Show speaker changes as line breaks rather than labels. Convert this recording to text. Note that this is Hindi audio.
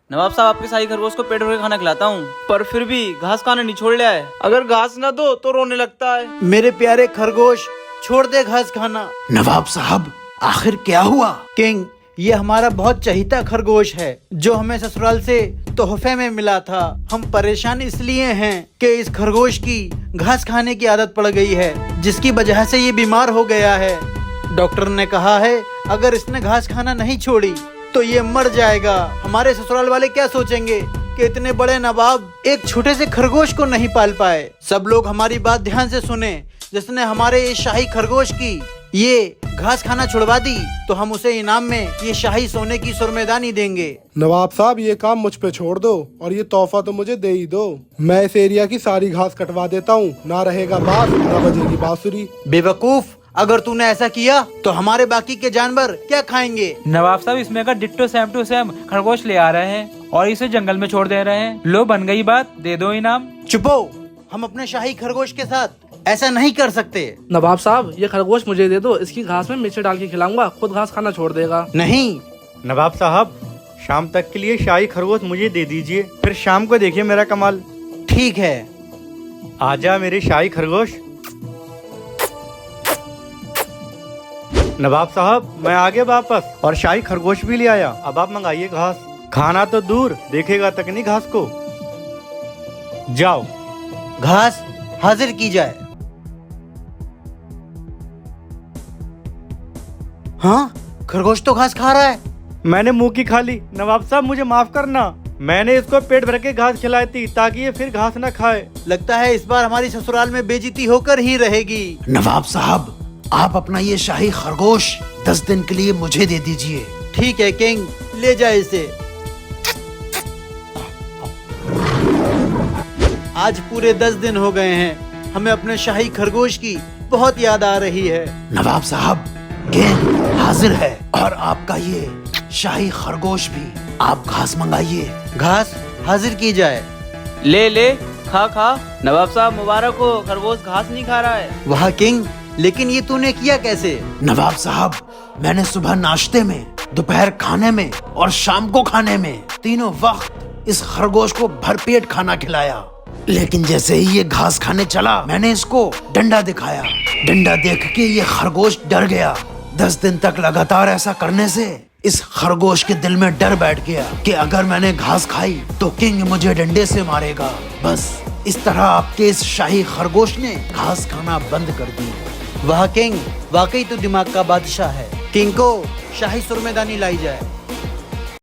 नवाब साहब आपके शाही खरगोश को पेट भर के खाना खिलाता हूँ, पर फिर भी घास खाना नहीं छोड़ लिया है। अगर घास ना दो तो रोने लगता है।
मेरे प्यारे खरगोश, छोड़ दे घास खाना।
नवाब साहब, आखिर क्या हुआ?
किंग, ये हमारा बहुत चहीता खरगोश है जो हमें ससुराल से तोहफे में मिला था। हम परेशान इसलिए हैं कि इस खरगोश की घास खाने की आदत पड़ गई है, जिसकी वजह से ये बीमार हो गया है। डॉक्टर ने कहा है अगर इसने घास खाना नहीं छोड़ी तो ये मर जाएगा। हमारे ससुराल वाले क्या सोचेंगे कि इतने बड़े नवाब एक छोटे से खरगोश को नहीं पाल पाए। सब लोग हमारी बात ध्यान से सुने। जिसने हमारे इस शाही खरगोश की ये घास खाना छुड़वा दी तो हम उसे इनाम में ये शाही सोने की सुरमेदानी देंगे।
नवाब साहब, ये काम मुझ पे छोड़ दो और ये तोहफा तो मुझे दे ही दो। मैं इस एरिया की सारी घास कटवा देता हूँ, ना रहेगा बांस ना बजेगी बांसुरी।
बेवकूफ, अगर तूने ऐसा किया तो हमारे बाकी के जानवर क्या खाएंगे?
नवाब साहब, इसमें का डिट्टो सेम टू सेम खरगोश ले आ रहे हैं और इसे जंगल में छोड़ दे रहे हैं। लो, बन गई बात, दे दो इनाम।
चुपो, हम अपने शाही खरगोश के साथ ऐसा नहीं कर सकते।
नवाब साहब, ये खरगोश मुझे दे दो, इसकी घास में मिर्च डाल के खिलाऊंगा, खुद घास खाना छोड़ देगा।
नहीं
नवाब साहब, शाम तक के लिए शाही खरगोश मुझे दे दीजिए, फिर शाम को देखिए मेरा कमाल।
ठीक है।
आजा मेरे शाही खरगोश। नवाब साहब, मैं आ गया वापस और शाही खरगोश भी ले आया। अब आप मंगाइए घास। खाना तो दूर, देखेगा तक नहीं घास को। जाओ।
घास हाजिर की जाए। हाँ, खरगोश तो घास खा रहा है।
मैंने मुंह की खा ली। नवाब साहब, मुझे माफ करना। मैंने इसको पेट भर के घास खिलाई थी ताकि ये फिर घास न खाए।
लगता है इस बार हमारी ससुराल में बेइज्जती होकर ही रहेगी।
नवाब साहब, आप अपना ये शाही खरगोश 10 दिन के लिए मुझे दे दीजिए।
ठीक है किंग, ले जाए इसे। आज पूरे 10 दिन हो गए हैं, हमें अपने शाही खरगोश की बहुत याद आ रही है।
नवाब साहब, गेंद हाजिर है और आपका ये शाही खरगोश भी। आप घास मंगाइए।
घास हाजिर की जाए।
ले ले, खा खा। नवाब साहब मुबारक हो, खरगोश घास नहीं खा रहा है।
वाह किंग, लेकिन ये तूने किया कैसे?
नवाब साहब, मैंने सुबह नाश्ते में, दोपहर खाने में और शाम को खाने में तीनों वक्त इस खरगोश को भरपेट खाना खिलाया। लेकिन जैसे ही ये घास खाने चला, मैंने इसको डंडा दिखाया। डंडा देख के ये खरगोश डर गया। 10 दिन तक लगातार ऐसा करने से इस खरगोश के दिल में डर बैठ गया कि अगर मैंने घास खाई तो किंग मुझे डंडे से मारेगा। बस इस तरह आपके इस शाही खरगोश ने घास खाना बंद कर दिया।
वाह किंग, वाकई तो दिमाग का बादशाह है। किंग को शाही सुरमेदानी लाई जाए।